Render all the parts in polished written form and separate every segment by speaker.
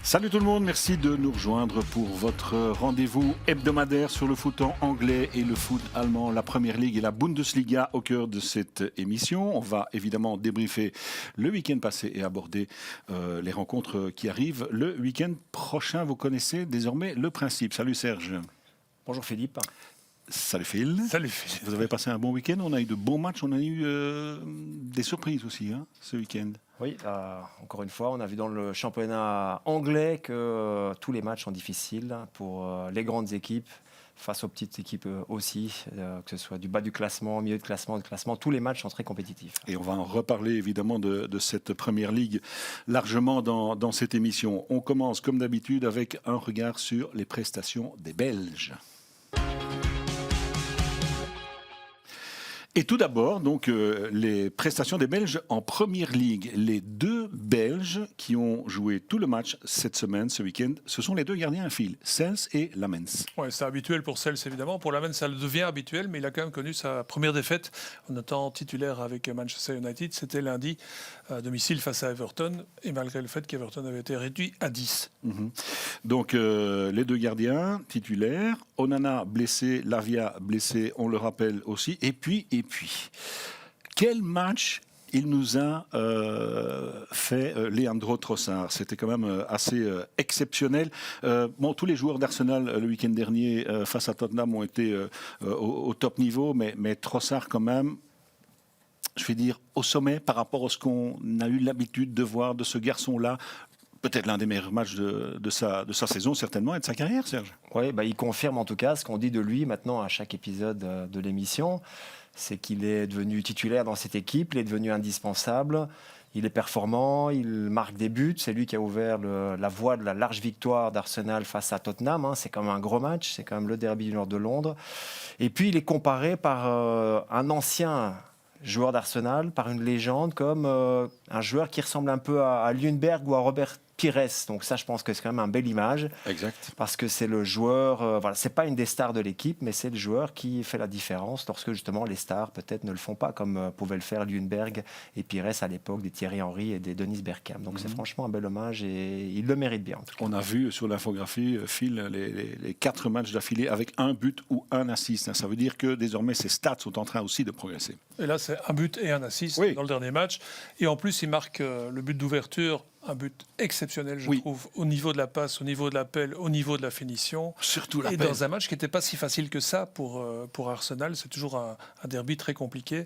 Speaker 1: Salut tout le monde, merci de nous rejoindre pour votre rendez-vous hebdomadaire sur le foot anglais et le foot allemand, la Première Ligue et la Bundesliga au cœur de cette émission. On va évidemment débriefer le week-end passé et aborder les rencontres qui arrivent le week-end prochain. Vous connaissez désormais le principe. Salut Serge.
Speaker 2: Bonjour Philippe.
Speaker 1: Salut Phil.
Speaker 3: Salut Phil.
Speaker 1: Vous avez passé un bon week-end, on a eu de bons matchs, on a eu des surprises aussi ce week-end.
Speaker 2: Oui, encore une fois, on a vu dans le championnat anglais que tous les matchs sont difficiles pour les grandes équipes, face aux petites équipes aussi, que ce soit du bas du classement, milieu de classement, tous les matchs sont très compétitifs.
Speaker 1: Et on va en reparler évidemment de cette Première Ligue largement dans cette émission. On commence comme d'habitude avec un regard sur les prestations des Belges. Et tout d'abord, donc, les prestations des Belges en Première Ligue. Les deux Belges qui ont joué tout le match cette semaine, ce week-end, ce sont les deux gardiens à fil, Sels et Lamens.
Speaker 3: Ouais, c'est habituel pour Sels évidemment. Pour Lamens, ça le devient habituel, mais il a quand même connu sa première défaite en étant titulaire avec Manchester United. C'était lundi à domicile face à Everton, et malgré le fait qu'Everton avait été réduit à 10.
Speaker 1: Donc, les deux gardiens titulaires, Onana blessé, Lavia blessé, on le rappelle aussi. Et puis, quel match il nous a fait Leandro Trossard. C'était quand même assez exceptionnel. Tous les joueurs d'Arsenal le week-end dernier face à Tottenham ont été au top niveau, mais Trossard quand même, je vais dire, au sommet par rapport à ce qu'on a eu l'habitude de voir de ce garçon-là. Peut-être l'un des meilleurs matchs de sa saison, certainement, et de sa carrière, Serge.
Speaker 2: Oui, il confirme en tout cas ce qu'on dit de lui maintenant à chaque épisode de l'émission. C'est qu'il est devenu titulaire dans cette équipe, il est devenu indispensable, il est performant, il marque des buts. C'est lui qui a ouvert la voie de la large victoire d'Arsenal face à Tottenham. C'est quand même un gros match, c'est quand même le derby du nord de Londres. Et puis il est comparé par un ancien joueur d'Arsenal, par une légende, comme un joueur qui ressemble un peu à Ljungberg ou à Robert Pires. Donc ça, je pense que c'est quand même une belle image.
Speaker 1: Exact.
Speaker 2: Parce que c'est le joueur, c'est pas une des stars de l'équipe, mais c'est le joueur qui fait la différence lorsque justement les stars peut-être ne le font pas, comme pouvaient le faire Ljungberg et Pires à l'époque, des Thierry Henry et des Dennis Bergkamp. Donc c'est franchement un bel hommage et il le mérite bien en tout cas.
Speaker 1: On a vu sur l'infographie, Phil, les 4 matchs d'affilée avec un but ou un assist. Ça veut dire que désormais ses stats sont en train aussi de progresser.
Speaker 3: Et là, c'est un but et un assist dans le dernier match. Et en plus, il marque le but d'ouverture. Un but exceptionnel, je trouve, au niveau de la passe, au niveau de l'appel, au niveau de la finition.
Speaker 1: Surtout l'appel.
Speaker 3: Et dans un match qui n'était pas si facile que ça pour Arsenal. C'est toujours un derby très compliqué.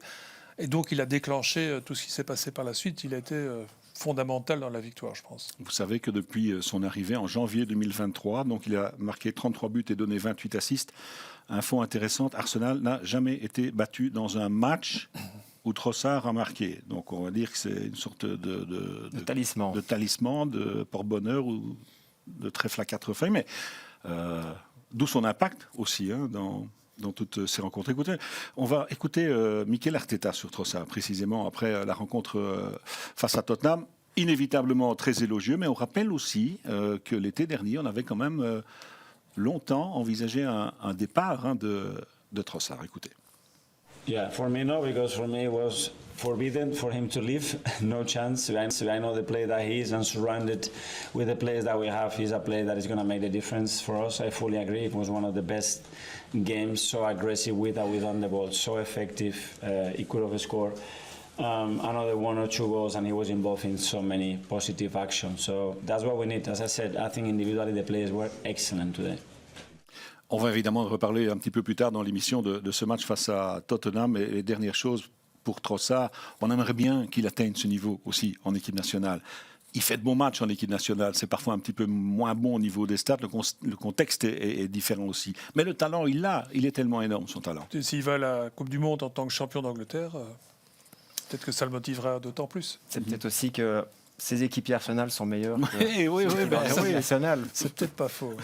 Speaker 3: Et donc, il a déclenché tout ce qui s'est passé par la suite. Il a été fondamental dans la victoire, je pense.
Speaker 1: Vous savez que depuis son arrivée en janvier 2023, donc il a marqué 33 buts et donné 28 assists. Info intéressante, Arsenal n'a jamais été battu dans un match où Trossard a marqué. Donc on va dire que c'est une sorte de
Speaker 2: talisman.
Speaker 1: De talisman, de porte-bonheur ou de trèfle à 4 feuilles. Mais d'où son impact aussi dans toutes ces rencontres. Écoutez, on va écouter Mikel Arteta sur Trossard, précisément après la rencontre face à Tottenham. Inévitablement très élogieux, mais on rappelle aussi que l'été dernier, on avait quand même longtemps envisagé un départ de Trossard. Écoutez.
Speaker 4: Yeah, for me no, because for me it was forbidden for him to leave. No chance. I know the player that he is, and surrounded with the players that we have, he's a player that is going to make the difference for us. I fully agree. It was one of the best games, so aggressive with on the ball, so effective. He could have scored another 1 or 2 goals, and he was involved in so many positive actions. So that's what we need. As I said, I think individually the players were excellent today.
Speaker 1: On va évidemment reparler un petit peu plus tard dans l'émission de ce match face à Tottenham. Et les dernières choses pour Trossard, on aimerait bien qu'il atteigne ce niveau aussi en équipe nationale. Il fait de bons matchs en équipe nationale, c'est parfois un petit peu moins bon au niveau des stats, le contexte est différent aussi. Mais le talent, il est tellement énorme, son talent.
Speaker 3: S'il va à la Coupe du Monde en tant que champion d'Angleterre, peut-être que ça le motivera d'autant plus.
Speaker 2: C'est peut-être aussi que ses équipiers Arsenal sont meilleurs que
Speaker 1: oui,
Speaker 2: Arsenal.
Speaker 3: C'est peut-être pas faux.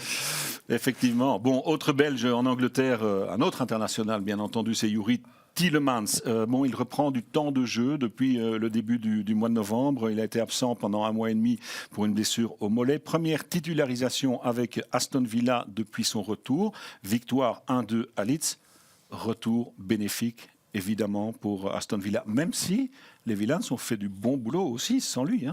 Speaker 1: Effectivement. Bon, autre Belge en Angleterre, un autre international, bien entendu, c'est Youri Tielemans. Il reprend du temps de jeu depuis le début du mois de novembre. Il a été absent pendant 1 mois et demi pour une blessure au mollet. Première titularisation avec Aston Villa depuis son retour. Victoire 1-2 à Leeds. Retour bénéfique, évidemment, pour Aston Villa. Même si les Villans ont fait du bon boulot aussi sans lui.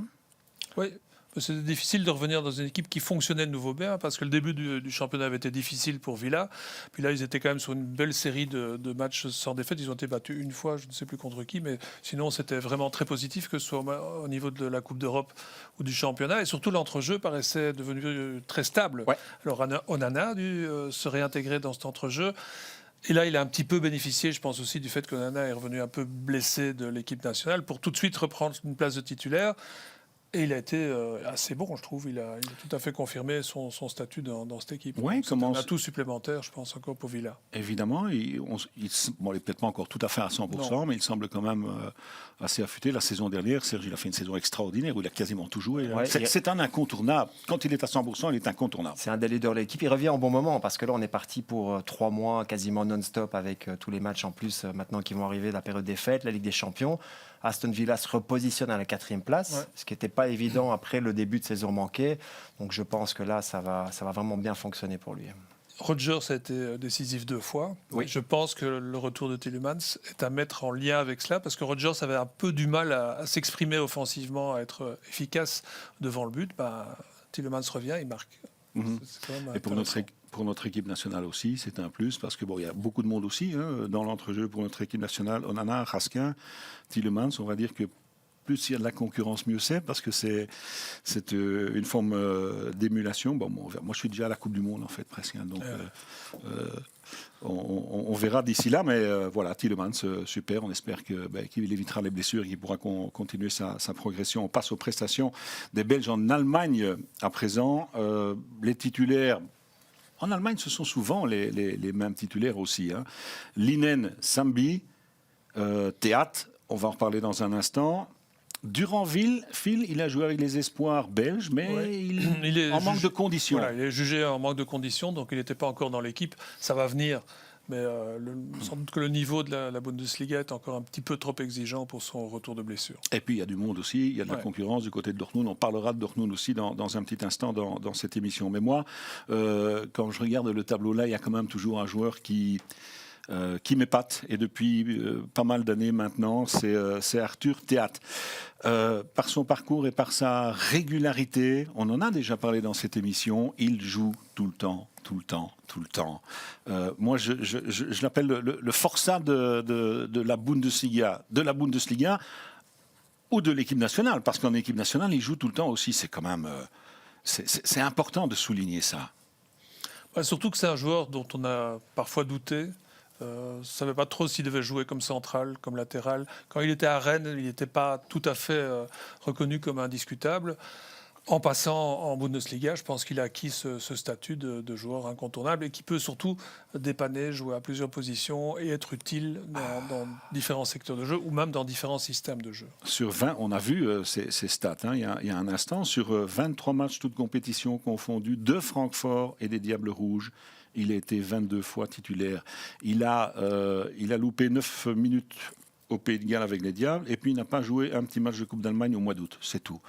Speaker 3: Oui. C'était difficile de revenir dans une équipe qui fonctionnait de nouveau bien, parce que le début du championnat avait été difficile pour Villa. Puis là, ils étaient quand même sur une belle série de matchs sans défaite. Ils ont été battus une fois, je ne sais plus contre qui, mais sinon, c'était vraiment très positif, que ce soit au niveau de la Coupe d'Europe ou du championnat. Et surtout, l'entrejeu paraissait devenu très stable.
Speaker 1: Ouais.
Speaker 3: Alors, Onana a dû se réintégrer dans cet entrejeu. Et là, il a un petit peu bénéficié, je pense aussi, du fait que Onana est revenu un peu blessé de l'équipe nationale pour tout de suite reprendre une place de titulaire. Et il a été assez bon, je trouve. Il a tout à fait confirmé son statut dans cette équipe.
Speaker 1: Ouais,
Speaker 3: C'est un atout supplémentaire, je pense, encore pour Villa.
Speaker 1: Évidemment, il n'est peut-être pas encore tout à fait à 100%,
Speaker 3: Non.
Speaker 1: mais il semble quand même assez affûté. La saison dernière, Serge, il a fait une saison extraordinaire où il a quasiment tout joué.
Speaker 2: Ouais,
Speaker 1: c'est un incontournable. Quand il est à 100%, il est incontournable.
Speaker 2: C'est un des leaders de l'équipe. Il revient en bon moment parce que là, on est parti pour 3 mois quasiment non-stop avec tous les matchs en plus maintenant qui vont arriver, la période des fêtes, la Ligue des Champions. Aston Villa se repositionne à la 4e place, ce qui n'était pas évident après le début de saison manqué. Donc je pense que là, ça va vraiment bien fonctionner pour lui.
Speaker 3: Rodgers a été décisif 2 fois.
Speaker 2: Oui.
Speaker 3: Je pense que le retour de Tielemans est à mettre en lien avec cela, parce que Rodgers avait un peu du mal à s'exprimer offensivement, à être efficace devant le but. Tielemans revient, il marque. C'est quand même
Speaker 1: Et pour notre équipe nationale aussi, c'est un plus, parce que il y a beaucoup de monde aussi dans l'entrejeu pour notre équipe nationale. Onana, Raskin, Tielemans, on va dire que plus il y a de la concurrence, mieux c'est, parce que c'est une forme d'émulation. Moi, je suis déjà à la Coupe du Monde, en fait, presque. Donc, on verra d'ici là, mais voilà, Tielemans, super. On espère qu'il évitera les blessures et qu'il pourra continuer sa progression. On passe aux prestations des Belges en Allemagne à présent. Les titulaires. En Allemagne, ce sont souvent les mêmes titulaires aussi. Linen, Sambi, Théat, on va en reparler dans un instant. Duranville, Phil, il a joué avec les espoirs belges, mais il est en manque de conditions.
Speaker 3: Voilà, il est jugé en manque de conditions, donc il n'était pas encore dans l'équipe. Ça va venir, mais sans doute que le niveau de la Bundesliga est encore un petit peu trop exigeant pour son retour de blessure.
Speaker 1: Et puis il y a du monde aussi, il y a de la concurrence du côté de Dortmund. On parlera de Dortmund aussi dans un petit instant dans cette émission. Mais moi, quand je regarde le tableau là, il y a quand même toujours un joueur qui m'épate, et depuis pas mal d'années maintenant, c'est Arthur Théat. Par son parcours et par sa régularité, on en a déjà parlé dans cette émission, il joue tout le temps. Moi, je l'appelle le forçat de la Bundesliga, ou de l'équipe nationale, parce qu'en équipe nationale, il joue tout le temps aussi. C'est quand même... c'est important de souligner ça.
Speaker 3: Surtout que c'est un joueur dont on a parfois douté. On ne savait pas trop s'il devait jouer comme central, comme latéral. Quand il était à Rennes, il n'était pas tout à fait reconnu comme indiscutable. En passant en Bundesliga, je pense qu'il a acquis ce statut de joueur incontournable et qui peut surtout dépanner, jouer à plusieurs positions et être utile dans différents secteurs de jeu ou même dans différents systèmes de jeu.
Speaker 1: Sur 20, on a vu ces stats il y a un instant, sur 23 matchs, toutes compétitions confondues, de Francfort et des Diables Rouges, il a été 22 fois titulaire. Il a loupé 9 minutes au Pays de Galles avec les Diables, et puis il n'a pas joué un petit match de Coupe d'Allemagne au mois d'août, c'est tout.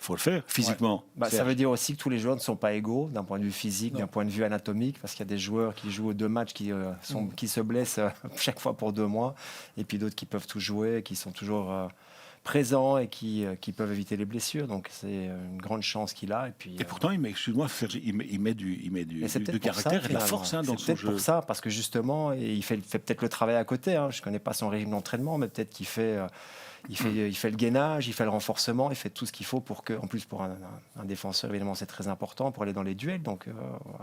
Speaker 1: Il faut le faire physiquement.
Speaker 2: Ça veut dire aussi que tous les joueurs ne sont pas égaux d'un point de vue physique, d'un point de vue anatomique, parce qu'il y a des joueurs qui jouent 2 matchs qui se blessent chaque fois pour 2 mois, et puis d'autres qui peuvent tout jouer, qui sont toujours présents et qui peuvent éviter les blessures. Donc c'est une grande chance qu'il a. Et
Speaker 1: pourtant, excuse-moi, il met du caractère et de la force dans son jeu.
Speaker 2: C'est peut-être pour ça, parce que justement, il fait peut-être le travail à côté. Je ne connais pas son régime d'entraînement, mais peut-être qu'il fait... Il fait le gainage, il fait le renforcement, il fait tout ce qu'il faut pour que, en plus pour un défenseur, évidemment, c'est très important pour aller dans les duels. Donc,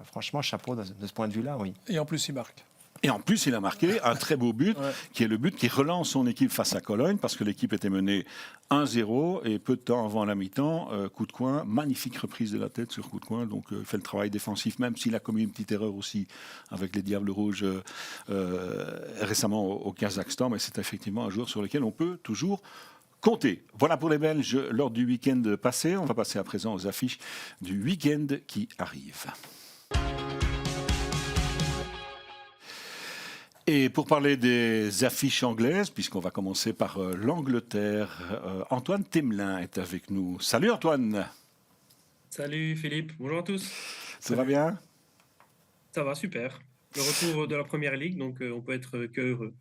Speaker 2: franchement, chapeau de ce point de vue-là, oui.
Speaker 3: Et en plus, il marque.
Speaker 1: Et en plus, il a marqué un très beau but, qui est le but qui relance son équipe face à Cologne, parce que l'équipe était menée 1-0, et peu de temps avant la mi-temps, coup de coin, magnifique reprise de la tête sur coup de coin, donc il fait le travail défensif, même s'il a commis une petite erreur aussi avec les Diables Rouges récemment au Kazakhstan, mais c'est effectivement un joueur sur lequel on peut toujours compter. Voilà pour les Belges lors du week-end passé. On va passer à présent aux affiches du week-end qui arrive. Et pour parler des affiches anglaises, puisqu'on va commencer par l'Angleterre, Antoine Temelin est avec nous. Salut Antoine.
Speaker 5: Salut Philippe, bonjour à tous.
Speaker 1: Ça va bien?
Speaker 5: Ça va, super. Le retour de la Première Ligue, donc on peut être que heureux.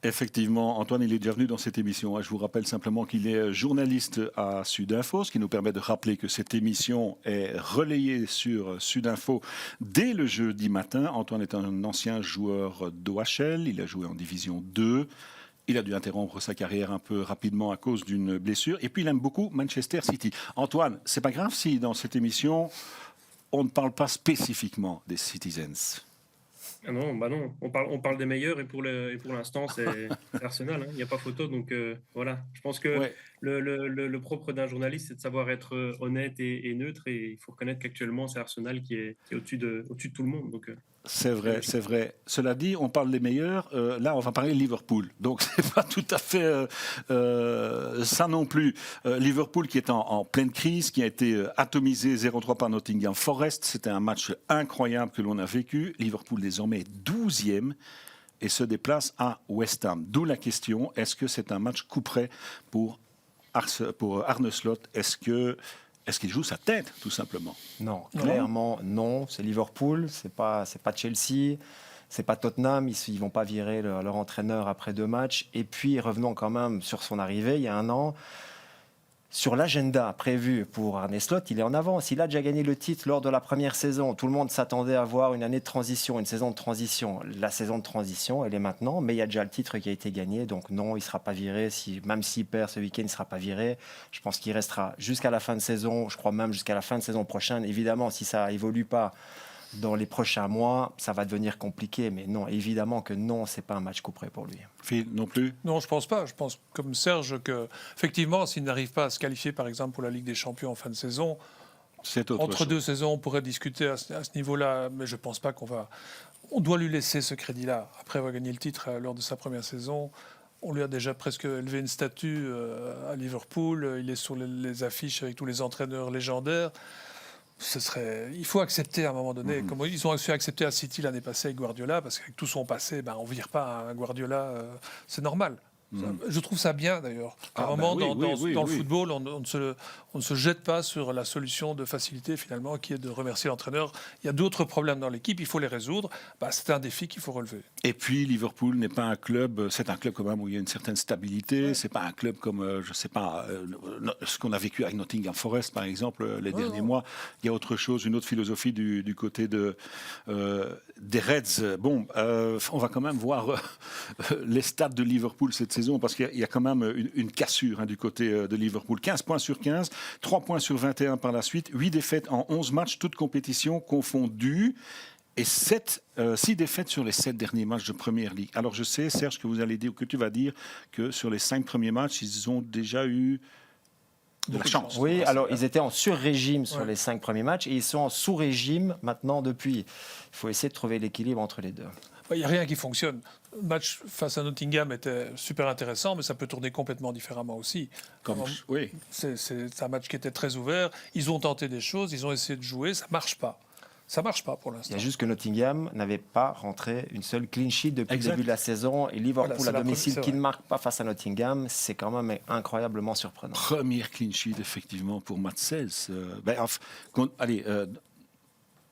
Speaker 1: Effectivement, Antoine, il est déjà venu dans cette émission. Je vous rappelle simplement qu'il est journaliste à Sudinfo, ce qui nous permet de rappeler que cette émission est relayée sur Sudinfo dès le jeudi matin. Antoine est un ancien joueur d'OHL, il a joué en Division 2. Il a dû interrompre sa carrière un peu rapidement à cause d'une blessure. Et puis, il aime beaucoup Manchester City. Antoine, c'est pas grave si dans cette émission, on ne parle pas spécifiquement des Citizens.
Speaker 5: Ah non, bah non, on parle des meilleurs et pour l'instant, c'est Arsenal, hein. Il n'y a pas photo, donc voilà. Je pense que
Speaker 1: Ouais.
Speaker 5: le propre d'un journaliste, c'est de savoir être honnête et neutre, et il faut reconnaître qu'actuellement, c'est Arsenal qui est au-dessus de tout le monde. Donc,
Speaker 1: C'est vrai, c'est vrai. Cela dit, on parle des meilleurs. Là, on va parler de Liverpool. Donc, c'est pas tout à fait ça non plus. Liverpool qui est en pleine crise, qui a été atomisé 0-3 par Nottingham Forest. C'était un match incroyable que l'on a vécu. Liverpool désormais 12e et se déplace à West Ham. D'où la question, est-ce que c'est un match coup près pour Arne Slot? Est-ce qu'il joue sa tête, tout simplement?
Speaker 2: Non, clairement, non. C'est Liverpool, c'est pas Chelsea, c'est pas Tottenham. Ils vont pas virer leur entraîneur après 2 matchs. Et puis, revenons quand même sur son arrivée il y a un an. Sur l'agenda prévu pour Arne Slot, il est en avance. Il a déjà gagné le titre lors de la première saison. Tout le monde s'attendait à voir une année de transition, une saison de transition. La saison de transition, elle est maintenant, mais il y a déjà le titre qui a été gagné. Donc non, il ne sera pas viré. Même s'il perd ce week-end, il ne sera pas viré. Je pense qu'il restera jusqu'à la fin de saison. Je crois même jusqu'à la fin de saison prochaine. Évidemment, si ça évolue pas dans les prochains mois, ça va devenir compliqué. Mais non, évidemment que non, ce n'est pas un match coup près pour lui.
Speaker 1: Phil, non plus?
Speaker 3: Non, je pense pas. Je pense, comme Serge, que effectivement, s'il n'arrive pas à se qualifier, par exemple, pour la Ligue des Champions en fin de saison,
Speaker 1: C'est autre
Speaker 3: entre
Speaker 1: chose.
Speaker 3: 2 saisons, on pourrait discuter à ce niveau-là, mais je pense pas qu'on va. On doit lui laisser ce crédit-là. Après avoir gagné le titre lors de sa première saison, on lui a déjà presque élevé une statue à Liverpool. Il est sur les affiches avec tous les entraîneurs légendaires. Il faut accepter à un moment donné, comme ils ont su accepter à City l'année passée avec Guardiola, parce qu'avec tout son passé, on ne vire pas un Guardiola, c'est normal. Je trouve ça bien d'ailleurs. À un moment, dans le football, on ne se jette pas sur la solution de facilité finalement, qui est de remercier l'entraîneur. Il y a d'autres problèmes dans l'équipe, il faut les résoudre. C'est un défi qu'il faut relever.
Speaker 1: Et puis Liverpool n'est pas un club, c'est un club quand même où il y a une certaine stabilité. C'est pas un club comme, je sais pas, ce qu'on a vécu avec Nottingham Forest par exemple les derniers mois. Il y a autre chose, une autre philosophie du côté des Reds. Bon, on va quand même voir les stats de Liverpool cette saison parce qu'il y a quand même une cassure du côté de Liverpool. 15 points sur 15, 3 points sur 21 par la suite, 8 défaites en 11 matchs, toutes compétitions confondues. Et 6 défaites sur les 7 derniers matchs de Première Ligue. Alors je sais, Serge, que tu vas dire que sur les 5 premiers matchs, ils ont déjà eu de la chance.
Speaker 2: Oui, alors ils étaient en sur-régime sur les 5 premiers matchs et ils sont en sous-régime maintenant depuis. Il faut essayer de trouver l'équilibre entre les deux.
Speaker 3: Il n'y a rien qui fonctionne. Le match face à Nottingham était super intéressant, mais ça peut tourner complètement différemment aussi.
Speaker 1: Oui.
Speaker 3: C'est un match qui était très ouvert. Ils ont tenté des choses, ils ont essayé de jouer, ça ne marche pas. Ça ne marche pas pour l'instant.
Speaker 2: Il y a juste que Nottingham n'avait pas rentré une seule clean sheet depuis le début de la saison. Et Liverpool à domicile qui ne marque pas face à Nottingham, c'est quand même incroyablement surprenant.
Speaker 1: Première clean sheet, effectivement, pour Mats Sels.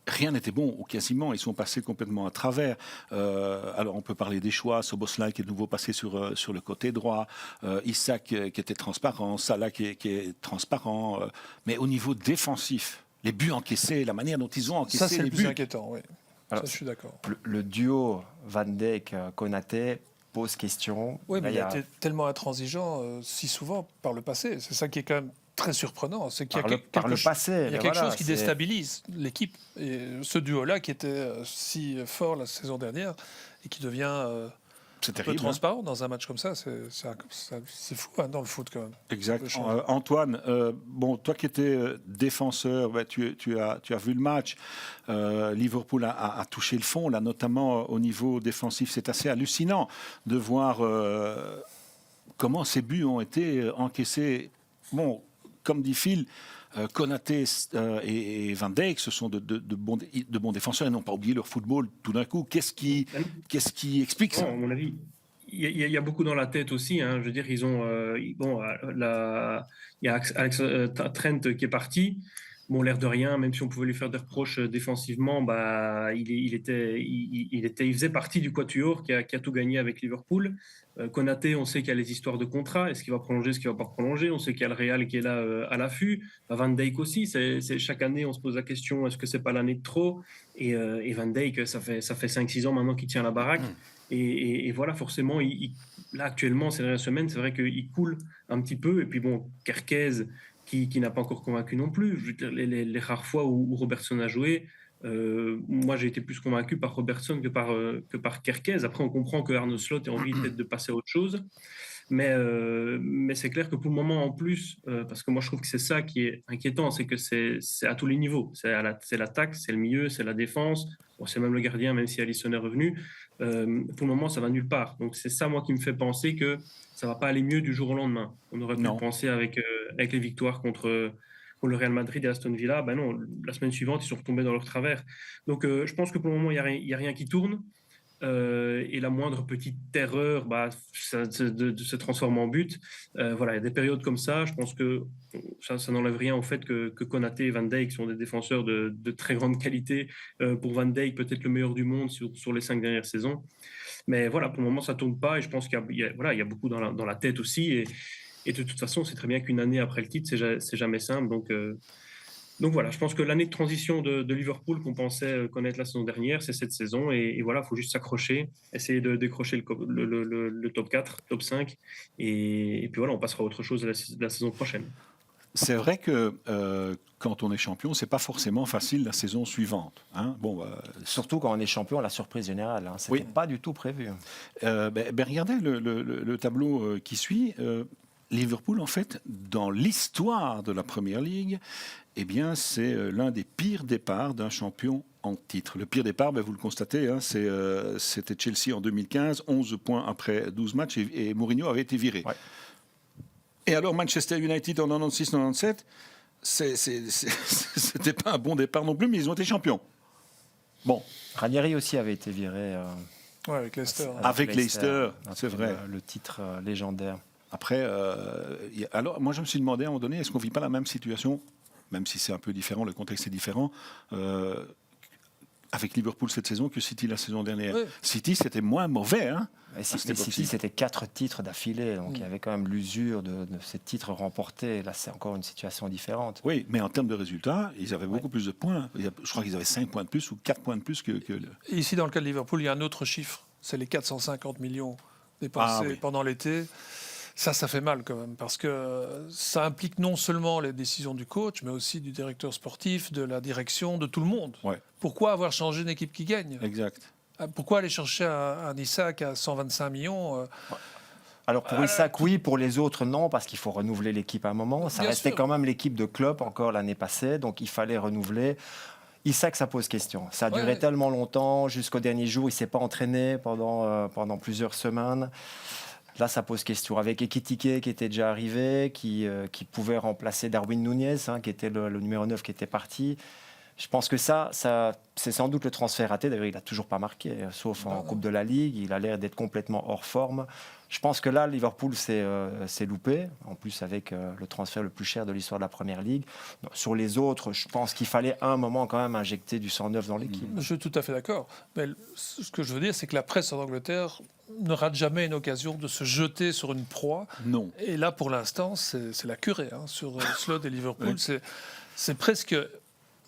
Speaker 1: Rien n'était bon, ou quasiment. Ils sont passés complètement à travers. Alors, on peut parler des choix. Soboslai qui est de nouveau passé sur le côté droit. Isaac qui était transparent. Salah qui est transparent. Mais au niveau défensif, les buts encaissés, la manière dont ils ont encaissé
Speaker 3: ça, c'est
Speaker 1: les
Speaker 3: le
Speaker 1: buts.
Speaker 3: plus inquiétant, oui.
Speaker 2: Alors,
Speaker 3: ça, je suis d'accord.
Speaker 2: Le duo Van Dijk-Konaté pose question.
Speaker 3: Oui, mais il a été tellement intransigeant si souvent par le passé. C'est ça qui est quand même très surprenant. C'est qu'il y a quelque chose qui déstabilise l'équipe. Et ce duo-là qui était si fort la saison dernière et qui devient un peu transparent dans un match comme ça, c'est fou dans le foot quand même.
Speaker 1: Exact. Antoine, toi qui étais défenseur, tu as vu le match. Liverpool a touché le fond, là, notamment au niveau défensif. C'est assez hallucinant de voir comment ces buts ont été encaissés. Bon, comme dit Phil, Konaté et Van Dijk, ce sont de bons défenseurs et n'ont pas oublié leur football tout d'un coup. Qu'est-ce qui explique ça?
Speaker 5: À mon avis, il y a beaucoup dans la tête aussi. Je veux dire, ils ont il y a Trent qui est parti. bon, l'air de rien, même si on pouvait lui faire des reproches défensivement, bah, il faisait partie du quatuor qui a tout gagné avec Liverpool. Konaté, on sait qu'il y a les histoires de contrat. Est-ce qu'il va prolonger, est-ce qu'il va pas prolonger? On sait qu'il y a le Real qui est là à l'affût. Van Dijk aussi. Chaque année, on se pose la question, est-ce que c'est pas l'année de trop? Et Van Dijk, ça fait 5-6 ans maintenant qu'il tient la baraque. Et voilà, forcément, là actuellement, ces dernières semaines, c'est vrai qu'il coule un petit peu. Et puis bon, Kerkez, qui n'a pas encore convaincu non plus. Je veux dire, les rares fois où Robertson a joué, moi j'ai été plus convaincu par Robertson que par Kerkez. Après, on comprend que Arne Slot ait envie peut-être de passer à autre chose. Mais c'est clair que pour le moment, en plus, parce que moi je trouve que c'est ça qui est inquiétant, c'est que c'est à tous les niveaux. C'est l'attaque, c'est le milieu, c'est la défense, bon, c'est même le gardien, même si Alisson est revenu. Pour le moment, ça va nulle part. Donc c'est ça, moi, qui me fait penser que ça va pas aller mieux du jour au lendemain. On aurait pu le penser avec les victoires contre le Real Madrid et Aston Villa. Ben non, la semaine suivante, ils sont retombés dans leur travers. Donc je pense que pour le moment, il y a rien qui tourne. Et la moindre petite erreur ça se transforme en but. Voilà, il y a des périodes comme ça. Je pense que ça n'enlève rien au fait que Konaté et Van Dijk sont des défenseurs de très grande qualité. Pour Van Dijk, peut-être le meilleur du monde sur les 5 dernières saisons. Mais voilà, pour le moment, ça ne tourne pas. Et je pense qu'il y a beaucoup dans la tête aussi. Et de toute façon, c'est très bien qu'une année après le titre, c'est jamais simple. Donc voilà, je pense que l'année de transition de Liverpool qu'on pensait connaître la saison dernière, c'est cette saison. Et voilà, il faut juste s'accrocher, essayer de décrocher le top 4, top 5. Et puis voilà, on passera à autre chose la saison prochaine.
Speaker 1: C'est vrai que quand on est champion, c'est pas forcément facile la saison suivante. Hein. Bon,
Speaker 2: surtout quand on est champion, la surprise générale. Hein. C'était pas du tout prévu.
Speaker 1: Regardez le tableau qui suit. Liverpool, en fait, dans l'histoire de la Première Ligue, eh bien, c'est l'un des pires départs d'un champion en titre. Le pire départ, vous le constatez, hein, c'était Chelsea en 2015, 11 points après 12 matchs, et Mourinho avait été viré. Ouais. Et alors, Manchester United en 96-97, c'était pas un bon départ non plus, mais ils ont été champions. Bon.
Speaker 2: Ranieri aussi avait été viré.
Speaker 3: Avec Leicester.
Speaker 1: Avec Leicester, c'est vrai.
Speaker 2: Le titre légendaire.
Speaker 1: Après, alors, moi, je me suis demandé à un moment donné, est-ce qu'on ne vit pas la même situation, même si c'est un peu différent, le contexte est différent, avec Liverpool cette saison que City la saison dernière. Oui. City, c'était moins mauvais. Hein,
Speaker 2: City, c'était 4 titres d'affilée, donc il y avait quand même l'usure de ces titres remportés. Là, c'est encore une situation différente.
Speaker 1: Oui, mais en termes de résultats, ils avaient beaucoup plus de points. Je crois qu'ils avaient 5 points de plus ou 4 points de plus que
Speaker 3: Et ici, dans le cas de Liverpool, il y a un autre chiffre, c'est les 450 millions dépensés pendant l'été. Ça fait mal quand même, parce que ça implique non seulement les décisions du coach, mais aussi du directeur sportif, de la direction, de tout le monde. Ouais. Pourquoi avoir changé une équipe qui gagne ?
Speaker 1: Exact.
Speaker 3: Pourquoi aller chercher un Isak à 125 millions
Speaker 2: Alors pour Isak, oui, pour les autres, non, parce qu'il faut renouveler l'équipe à un moment. Ça restait quand même l'équipe de Klopp encore l'année passée, donc il fallait renouveler. Isak, ça pose question. Ça a duré tellement longtemps, jusqu'au dernier jour, il ne s'est pas entraîné pendant plusieurs semaines. Là, ça pose question. Avec Ekitike qui était déjà arrivé, qui pouvait remplacer Darwin Núñez, qui était le numéro 9 qui était parti. Je pense que ça c'est sans doute le transfert raté. D'ailleurs, il n'a toujours pas marqué, sauf en Coupe de la Ligue. Il a l'air d'être complètement hors forme. Je pense que là, Liverpool s'est loupé, en plus avec le transfert le plus cher de l'histoire de la Première Ligue. Sur les autres, je pense qu'il fallait à un moment quand même injecter du sang neuf dans l'équipe.
Speaker 3: Je suis tout à fait d'accord. Mais ce que je veux dire, c'est que la presse en Angleterre ne rate jamais une occasion de se jeter sur une proie.
Speaker 1: Non.
Speaker 3: Et là, pour l'instant, c'est la curée sur Slot et Liverpool. C'est presque...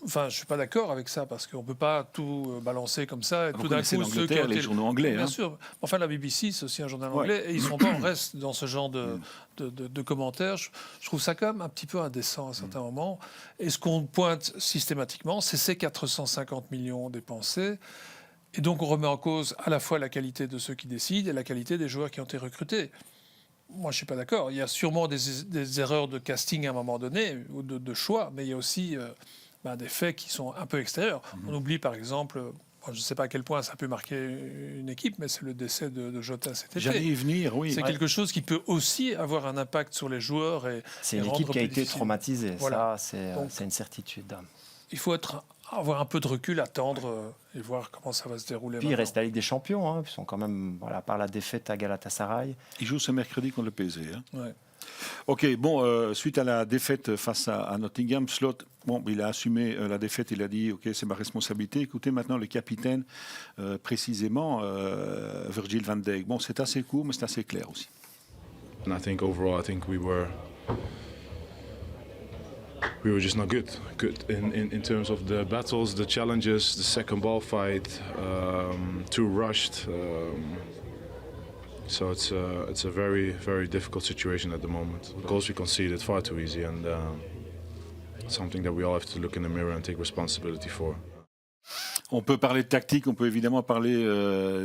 Speaker 3: Enfin, je ne suis pas d'accord avec ça, parce qu'on ne peut pas tout balancer comme ça. Et tout d'un coup,
Speaker 1: les journaux anglais.
Speaker 3: Bien sûr. Enfin, la BBC, c'est aussi un journal anglais. Et ils ne sont pas en reste dans ce genre de commentaires. Je trouve ça quand même un petit peu indécent à certains moments. Et ce qu'on pointe systématiquement, c'est ces 450 millions dépensés. Et donc, on remet en cause à la fois la qualité de ceux qui décident et la qualité des joueurs qui ont été recrutés. Moi, je ne suis pas d'accord. Il y a sûrement des erreurs de casting à un moment donné, ou de choix, mais il y a aussi... des faits qui sont un peu extérieurs. On oublie par exemple, je ne sais pas à quel point ça peut marquer une équipe, mais c'est le décès de Jota cet été.
Speaker 1: J'allais y venir, oui.
Speaker 3: C'est quelque chose qui peut aussi avoir un impact sur les joueurs.
Speaker 2: C'est une équipe qui a été traumatisée, voilà. Ça c'est une certitude.
Speaker 3: Il faut avoir un peu de recul, attendre et voir comment ça va se dérouler.
Speaker 2: Puis il reste la Ligue des Champions, ils sont quand même, par la défaite à Galatasaray.
Speaker 1: Ils jouent ce mercredi contre le PSG.
Speaker 3: Ouais.
Speaker 1: Ok, bon, suite à la défaite face à Nottingham, Slot, bon, il a assumé la défaite, il a dit, ok, c'est ma responsabilité. Écoutez maintenant le capitaine, précisément, Virgil van Dijk. Bon, c'est assez court, mais c'est assez clair aussi.
Speaker 6: And I think overall, I think we were just not good. Good in terms of the battles, the challenges, the second ball fight, too rushed. So it's a very, very difficult situation at the moment. The goals we conceded far too easy, and something that we all have to look in the mirror and take responsibility for.
Speaker 1: On peut parler de tactique, on peut évidemment parler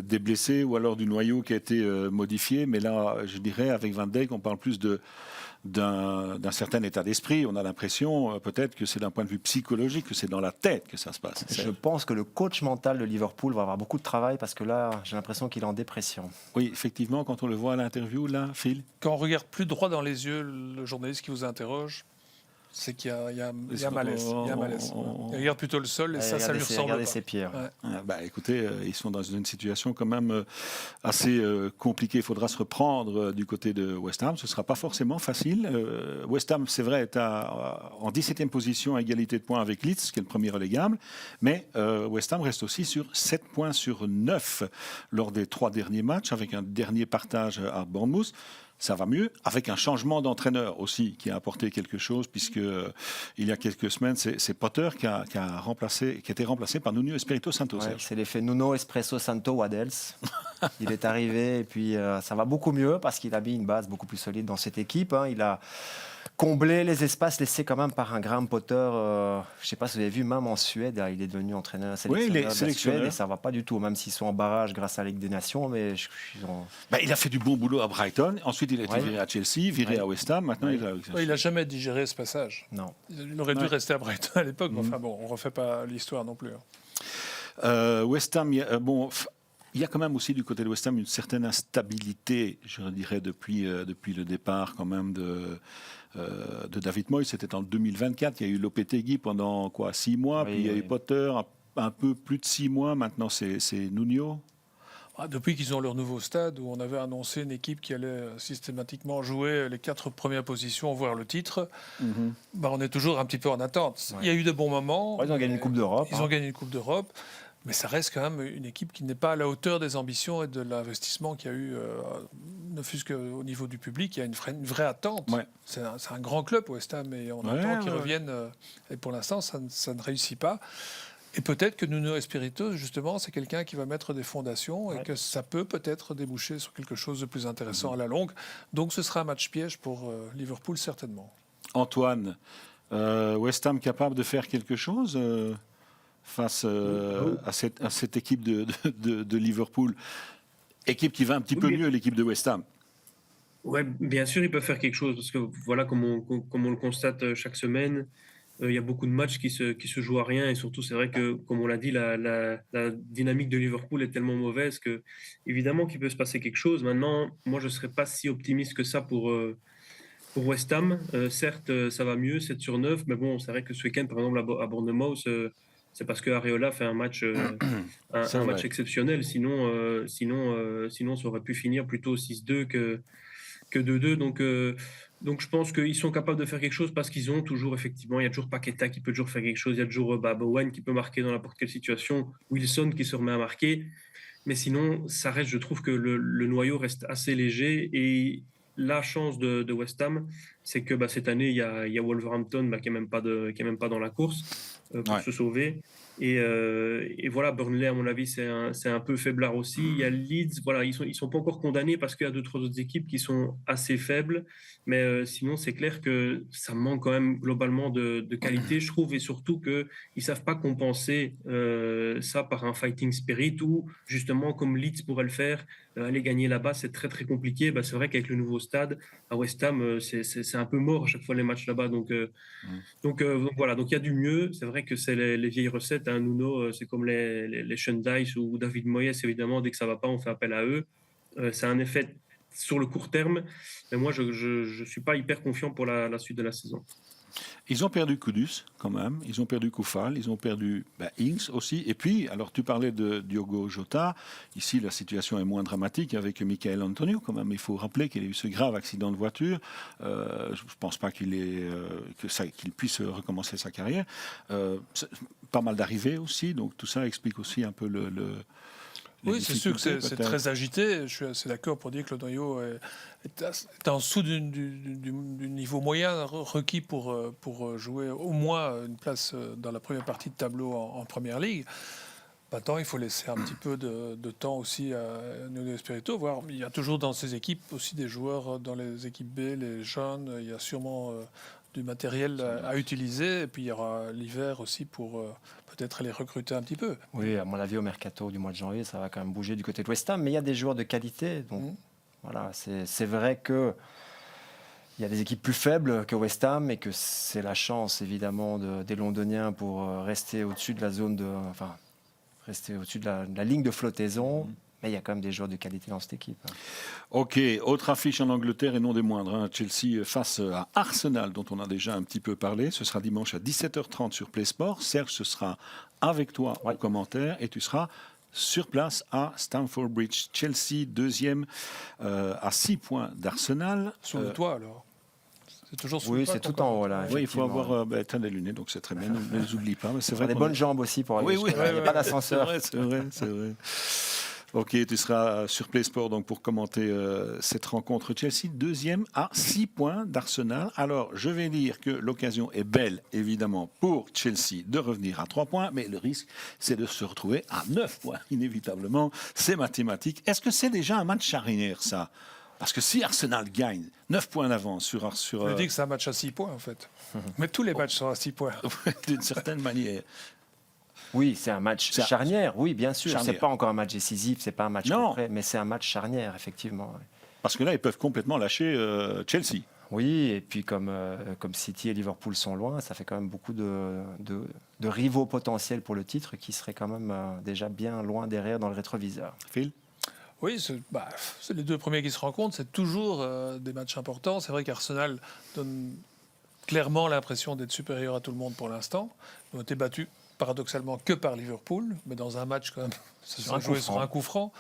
Speaker 1: des blessés ou alors du noyau qui a été modifié, mais là, je dirais, avec Van Dijk, on parle plus d'un certain état d'esprit. On a l'impression, peut-être, que c'est d'un point de vue psychologique, que c'est dans la tête que ça se passe.
Speaker 2: Je pense que le coach mental de Liverpool va avoir beaucoup de travail parce que là, j'ai l'impression qu'il est en dépression.
Speaker 1: Oui, effectivement, quand on le voit à l'interview, là, Phil.
Speaker 3: Quand on regarde plus droit dans les yeux le journaliste qui vous interroge, c'est qu'il y a un malaise. Il y a un malaise. Il regarde plutôt le sol et ça lui ressemble
Speaker 2: Regardez
Speaker 3: pas.
Speaker 2: ses pieds.
Speaker 3: Ouais.
Speaker 1: Bah, écoutez, ils sont dans une situation quand même assez compliquée. Il faudra se reprendre du côté de West Ham. Ce ne sera pas forcément facile. West Ham, c'est vrai, est en 17e position à égalité de points avec Leeds, qui est le premier relégable. Mais West Ham reste aussi sur 7 points sur 9 lors des 3 derniers matchs, avec un dernier partage à Bournemouth. Ça va mieux, avec un changement d'entraîneur aussi qui a apporté quelque chose, puisque il y a quelques semaines, c'est Potter qui a été remplacé par Nuno Espirito Santo.
Speaker 2: Ouais, c'est l'effet Nuno Espresso Santo Waddles. Il est arrivé et puis ça va beaucoup mieux parce qu'il a mis une base beaucoup plus solide dans cette équipe. Il a comblé les espaces laissés quand même par un Graham Potter. Je ne sais pas si vous avez vu, même en Suède, il est devenu entraîneur sélectionneur de la Suède et ça ne va pas du tout, même s'ils sont en barrage grâce à la Ligue des Nations. Mais
Speaker 1: il a fait du bon boulot à Brighton. Ensuite, il a été viré à Chelsea, viré à West Ham. Maintenant,
Speaker 3: il n'a jamais digéré ce passage.
Speaker 2: Non.
Speaker 3: Il aurait dû rester à Brighton à l'époque. Enfin bon, on ne refait pas l'histoire non plus.
Speaker 1: West Ham, il y a quand même aussi du côté de West Ham une certaine instabilité, je dirais, depuis le départ quand même de David Moyes. C'était en 2024. Il y a eu Lopetegui pendant 6 mois, puis il y a eu Potter un peu plus de 6 mois. Maintenant, c'est Nuno.
Speaker 3: Depuis qu'ils ont leur nouveau stade, où on avait annoncé une équipe qui allait systématiquement jouer les 4 premières positions, voire le titre, on est toujours un petit peu en attente. Ouais. Il y a eu de bons moments.
Speaker 2: Ils ont gagné une Coupe d'Europe.
Speaker 3: Ils ont gagné une Coupe d'Europe. Mais ça reste quand même une équipe qui n'est pas à la hauteur des ambitions et de l'investissement qu'il y a eu, ne fût-ce qu'au niveau du public. Il y a une vraie attente. Ouais. C'est un grand club, West Ham, et on attend qu'ils reviennent. Et pour l'instant, ça ne réussit pas. Et peut-être que Nuno Espirito, justement, c'est quelqu'un qui va mettre des fondations et que ça peut-être déboucher sur quelque chose de plus intéressant à la longue. Donc ce sera un match piège pour Liverpool, certainement.
Speaker 1: Antoine, West Ham capable de faire quelque chose face à cette équipe de Liverpool, équipe qui va un petit peu mieux, l'équipe de West Ham.
Speaker 5: Ouais, bien sûr, ils peuvent faire quelque chose parce que voilà, comme on le constate chaque semaine, il y a beaucoup de matchs qui se jouent à rien et surtout, c'est vrai que, comme on l'a dit, la dynamique de Liverpool est tellement mauvaise que évidemment qu'il peut se passer quelque chose. Maintenant, moi, je ne serais pas si optimiste que ça pour West Ham. Certes, ça va mieux, 7 sur 9, mais bon, c'est vrai que ce week-end, par exemple, à Bournemouth, c'est parce que Areola fait un match exceptionnel. Sinon, ça aurait pu finir plutôt 6-2 que 2-2. Donc, je pense qu'ils sont capables de faire quelque chose parce qu'ils ont toujours, effectivement, il y a toujours Paqueta qui peut toujours faire quelque chose. Il y a toujours Bowen qui peut marquer dans n'importe quelle situation. Wilson qui se remet à marquer. Mais sinon, ça reste, je trouve que le noyau reste assez léger. Et la chance de West Ham, c'est que cette année, il y a Wolverhampton qui n'est même pas dans la course pour se sauver. Et voilà, Burnley, à mon avis, c'est un peu faiblard aussi. Il y a Leeds, voilà, ils sont pas encore condamnés parce qu'il y a 2-3 autres équipes qui sont assez faibles. Mais sinon, c'est clair que ça manque quand même globalement de qualité, je trouve, et surtout qu'ils ne savent pas compenser ça par un fighting spirit ou justement, comme Leeds pourrait le faire, aller gagner là-bas, c'est très très compliqué. C'est vrai qu'avec le nouveau stade à West Ham, c'est un peu mort à chaque fois les matchs là-bas. Donc voilà, donc il y a du mieux. C'est vrai que c'est les vieilles recettes. Nuno, c'est comme les Sean Dyche ou David Moyes, évidemment, dès que ça ne va pas, on fait appel à eux. C'est un effet sur le court terme, mais moi, je ne suis pas hyper confiant pour la suite de la saison.
Speaker 1: Ils ont perdu Kudus, quand même. Ils ont perdu Koufal. Ils ont perdu Ings aussi. Et puis, alors tu parlais de Diogo Jota. Ici, la situation est moins dramatique avec Michael Antonio, quand même. Il faut rappeler qu'il a eu ce grave accident de voiture. Je ne pense pas qu'il puisse recommencer sa carrière. Pas mal d'arrivées aussi. Donc, tout ça explique aussi un peu
Speaker 3: Oui, c'est sûr que c'est très agité. Je suis assez d'accord pour dire que le noyau est en dessous du niveau moyen requis pour jouer au moins une place dans la première partie de tableau en Première Ligue. Maintenant, il faut laisser un petit peu de temps aussi à Nuno Espirito. Il y a toujours dans ces équipes aussi des joueurs dans les équipes B, les jeunes. Il y a sûrement du matériel à utiliser. Et puis, il y aura l'hiver aussi pour peut-être les recruter un petit peu.
Speaker 2: Oui, à mon avis, au mercato du mois de janvier, ça va quand même bouger du côté de West Ham. Mais il y a des joueurs de qualité. Donc, voilà, c'est vrai que il y a des équipes plus faibles que West Ham et que c'est la chance, évidemment, des Londoniens pour rester au-dessus de la zone rester au-dessus de la ligne de flottaison. Mais il y a quand même des joueurs de qualité dans cette équipe.
Speaker 1: Ok, autre affiche en Angleterre et non des moindres. Chelsea face à Arsenal, dont on a déjà un petit peu parlé. Ce sera dimanche à 17h30 sur Play Sport. Serge, ce sera avec toi en commentaire et tu seras sur place à Stamford Bridge. Chelsea, deuxième à 6 points d'Arsenal.
Speaker 3: Sous le toit, alors. C'est toujours sous
Speaker 2: Oui,
Speaker 3: le toit.
Speaker 2: c'est tout en haut, là.
Speaker 1: Oui, il faut avoir t'as des lunettes, donc c'est très bien. Ne les oublie pas. Mais c'est vrai
Speaker 2: des bonnes jambes aussi pour aller jusque-là. Il n'y a pas d'ascenseur.
Speaker 1: C'est vrai. Ok, tu seras sur Play Sport donc, pour commenter cette rencontre. Chelsea, deuxième à 6 points d'Arsenal. Alors, je vais dire que l'occasion est belle, évidemment, pour Chelsea de revenir à 3 points, mais le risque, c'est de se retrouver à 9 points, inévitablement. C'est mathématique. Est-ce que c'est déjà un match charnière, ça ? Parce que si Arsenal gagne 9 points d'avance sur
Speaker 3: Je dis que c'est un match à 6 points, en fait. Mais tous les matchs sont à 6 points.
Speaker 1: d'une certaine manière.
Speaker 2: Oui, c'est un match charnière, oui, bien sûr.
Speaker 1: Charnière.
Speaker 2: C'est pas encore un match décisif, c'est pas un match concret, mais c'est un match charnière, effectivement. Oui.
Speaker 1: Parce que là, ils peuvent complètement lâcher Chelsea.
Speaker 2: Oui, et puis comme City et Liverpool sont loin, ça fait quand même beaucoup de rivaux potentiels pour le titre qui seraient quand même déjà bien loin derrière dans le rétroviseur.
Speaker 1: Phil ?
Speaker 3: Oui, c'est les deux premiers qui se rencontrent. C'est toujours des matchs importants. C'est vrai qu'Arsenal donne clairement l'impression d'être supérieur à tout le monde pour l'instant. Ils ont été battus paradoxalement que par Liverpool, mais dans un match quand même, ça s'est joué sur un coup franc.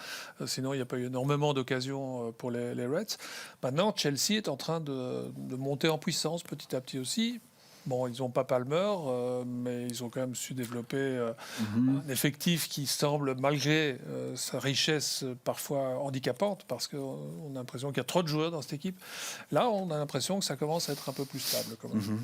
Speaker 3: Sinon, il n'y a pas eu énormément d'occasions pour les Reds. Maintenant, Chelsea est en train de monter en puissance petit à petit aussi. Bon, ils n'ont pas Palmer, mais ils ont quand même su développer un effectif qui semble, malgré sa richesse parfois handicapante, parce qu'on a l'impression qu'il y a trop de joueurs dans cette équipe. Là, on a l'impression que ça commence à être un peu plus stable. Quand même.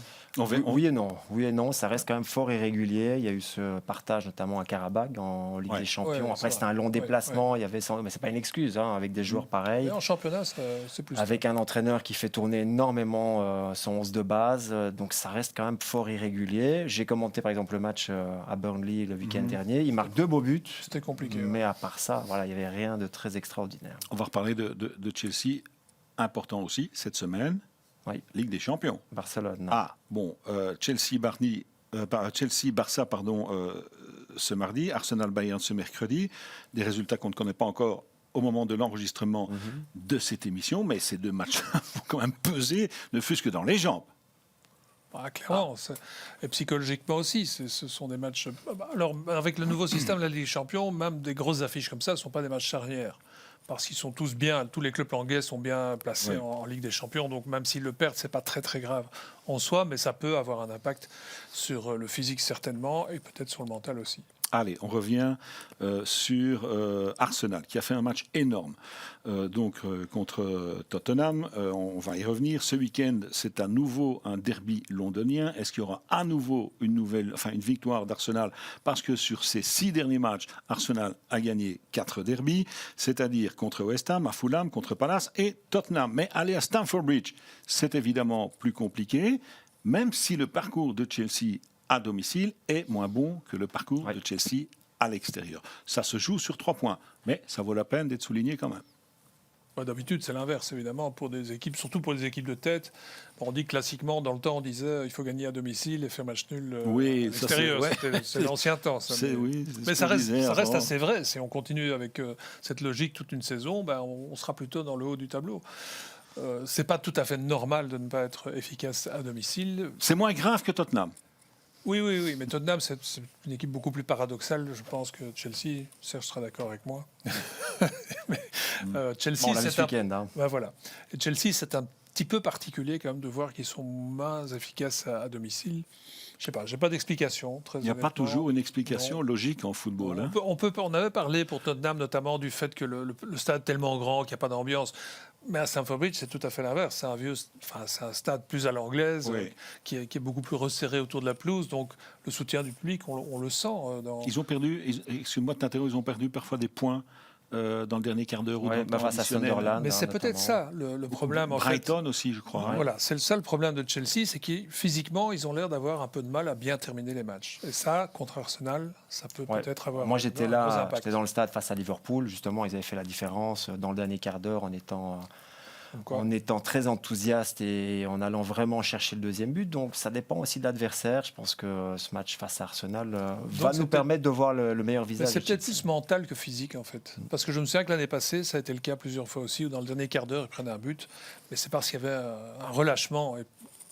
Speaker 2: Oui et non, ça reste quand même fort irrégulier. Il y a eu ce partage notamment à Karabakh en Ligue des Champions. Après, c'était un long déplacement. Il y avait mais c'est pas une excuse avec des joueurs pareils.
Speaker 3: Mais en championnat, c'est plus
Speaker 2: avec un entraîneur qui fait tourner énormément son 11 de base. Donc ça reste quand même fort irrégulier. J'ai commenté par exemple le match à Burnley le week-end dernier. Il marque 2 beaux buts.
Speaker 3: C'était compliqué.
Speaker 2: Mais à part ça, il n'y avait rien de très extraordinaire.
Speaker 1: On va reparler de Chelsea. Important aussi cette semaine.
Speaker 2: Oui.
Speaker 1: Ligue des Champions.
Speaker 2: Barcelone.
Speaker 1: Ah, bon, Chelsea-Barça, ce mardi, Arsenal-Bayern ce mercredi. Des résultats qu'on ne connaît pas encore au moment de l'enregistrement de cette émission, mais ces deux matchs vont quand même peser, ne fût-ce que dans les jambes.
Speaker 3: Clairement, et psychologiquement aussi, ce sont des matchs... Alors, avec le nouveau système de la Ligue des Champions, même des grosses affiches comme ça ne sont pas des matchs charnières. Parce qu'ils sont tous bien, tous les clubs anglais sont bien placés en Ligue des Champions, donc même s'ils le perdent, c'est pas très très grave en soi, mais ça peut avoir un impact sur le physique certainement, et peut-être sur le mental aussi.
Speaker 1: Allez, on revient sur Arsenal, qui a fait un match énorme contre Tottenham. On va y revenir. Ce week-end, c'est à nouveau un derby londonien. Est-ce qu'il y aura à nouveau une victoire d'Arsenal? Parce que sur ces 6 derniers matchs, Arsenal a gagné 4 derbys, c'est-à-dire contre West Ham, à Fulham, contre Palace et Tottenham. Mais aller à Stamford Bridge, c'est évidemment plus compliqué, même si le parcours de Chelsea à domicile est moins bon que le parcours de Chelsea à l'extérieur. Ça se joue sur 3 points, mais ça vaut la peine d'être souligné quand même.
Speaker 3: D'habitude, c'est l'inverse, évidemment, pour des équipes, surtout pour des équipes de tête. On dit classiquement, dans le temps, on disait il faut gagner à domicile et faire match nul à l'extérieur. C'est l'ancien temps. Ça, mais ça reste assez vrai. Si on continue avec cette logique toute une saison, on sera plutôt dans le haut du tableau. c'est pas tout à fait normal de ne pas être efficace à domicile.
Speaker 1: C'est moins grave que Tottenham.
Speaker 3: Oui, mais Tottenham, c'est une équipe beaucoup plus paradoxale, je pense, que Chelsea. Serge sera d'accord avec moi. Mais, Chelsea,
Speaker 2: Bon, on l'a vu
Speaker 3: c'est
Speaker 2: ce week-end. Hein.
Speaker 3: voilà. Et Chelsea, c'est un petit peu particulier quand même de voir qu'ils sont moins efficaces à domicile. Je sais pas, j'ai pas d'explication.
Speaker 1: Il n'y a pas toujours une explication logique en football. Hein.
Speaker 3: On avait parlé pour Tottenham notamment du fait que le stade est tellement grand qu'il n'y a pas d'ambiance. Mais à Stamford Bridge, c'est tout à fait l'inverse. C'est un stade plus à l'anglaise,
Speaker 1: Oui.
Speaker 3: qui est beaucoup plus resserré autour de la pelouse. Donc le soutien du public, on le sent.
Speaker 1: Ils ont perdu, excuse-moi de t'interrompre, ils ont perdu parfois des points dans le dernier quart d'heure ou dans le temps
Speaker 2: face à
Speaker 1: additionnel.
Speaker 2: Sunderland.
Speaker 3: Mais c'est
Speaker 2: notamment.
Speaker 3: peut-être ça le problème. En fait.
Speaker 1: Brighton aussi, je crois. hein.
Speaker 3: Voilà, c'est le seul problème de Chelsea, c'est que physiquement, ils ont l'air d'avoir un peu de mal à bien terminer les matchs. Et ça, contre Arsenal, ça peut peut-être avoir.
Speaker 2: Moi, j'étais
Speaker 3: un gros
Speaker 2: là,
Speaker 3: impact.
Speaker 2: j'étais dans le stade face à Liverpool. Justement, ils avaient fait la différence dans le dernier quart d'heure en étant très enthousiaste et en allant vraiment chercher le deuxième but. Donc, ça dépend aussi de l'adversaire. Je pense que ce match face à Arsenal va nous permettre de voir le meilleur
Speaker 3: Mais
Speaker 2: visage.
Speaker 3: c'est
Speaker 2: de
Speaker 3: peut-être
Speaker 2: Chelsea.
Speaker 3: plus mental que physique, en fait. Parce que je me souviens que l'année passée, ça a été le cas plusieurs fois aussi, où dans le dernier quart d'heure, ils prenaient un but. Mais c'est parce qu'il y avait un relâchement et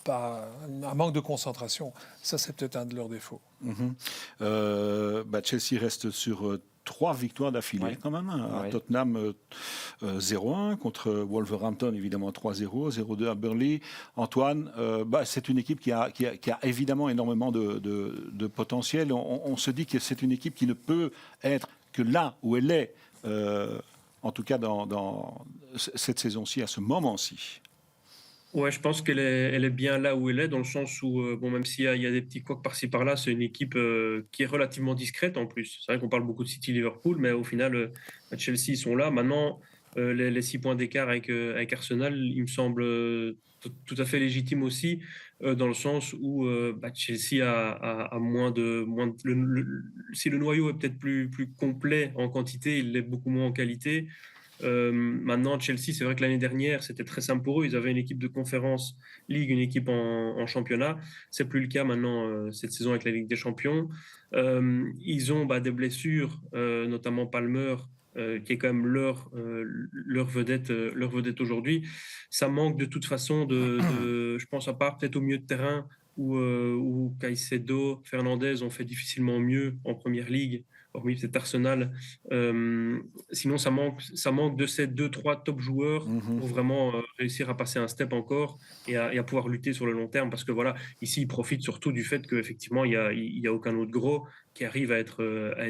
Speaker 3: pas un manque de concentration. Ça, c'est peut-être un de leurs défauts.
Speaker 1: Chelsea reste sur 3 victoires d'affilée
Speaker 2: Ouais.
Speaker 1: quand même. À
Speaker 2: Ouais.
Speaker 1: Tottenham 0-1, contre Wolverhampton évidemment 3-0, 0-2 à Burnley. Antoine, c'est une équipe qui a évidemment énormément de potentiel. On se dit que c'est une équipe qui ne peut être que là où elle est, en tout cas dans cette saison-ci, à ce moment-ci.
Speaker 5: Ouais, je pense elle est bien là où elle est, dans le sens où, même s'il y a des petits couacs par-ci par-là, c'est une équipe qui est relativement discrète en plus. C'est vrai qu'on parle beaucoup de City-Liverpool, mais au final, Chelsea, ils sont là. Maintenant, les 6 points d'écart avec Arsenal, il me semble tout à fait légitime aussi, dans le sens où Chelsea a si le noyau est peut-être plus complet en quantité, il l'est beaucoup moins en qualité. Maintenant, Chelsea, c'est vrai que l'année dernière, c'était très simple pour eux. Ils avaient une équipe de conférence Ligue, une équipe en championnat. C'est plus le cas maintenant cette saison avec la Ligue des Champions. Ils ont des blessures, notamment Palmer, qui est quand même leur vedette aujourd'hui. Ça manque de toute façon je pense, à part peut-être au milieu de terrain où Caicedo, Fernandez ont fait difficilement mieux en première ligue, hormis peut-être Arsenal. Sinon, ça manque de ces 2-3 top joueurs pour vraiment réussir à passer un step encore et à pouvoir lutter sur le long terme. Parce que voilà, ici, ils profitent surtout du fait qu'effectivement, il y a aucun autre gros qui arrive à être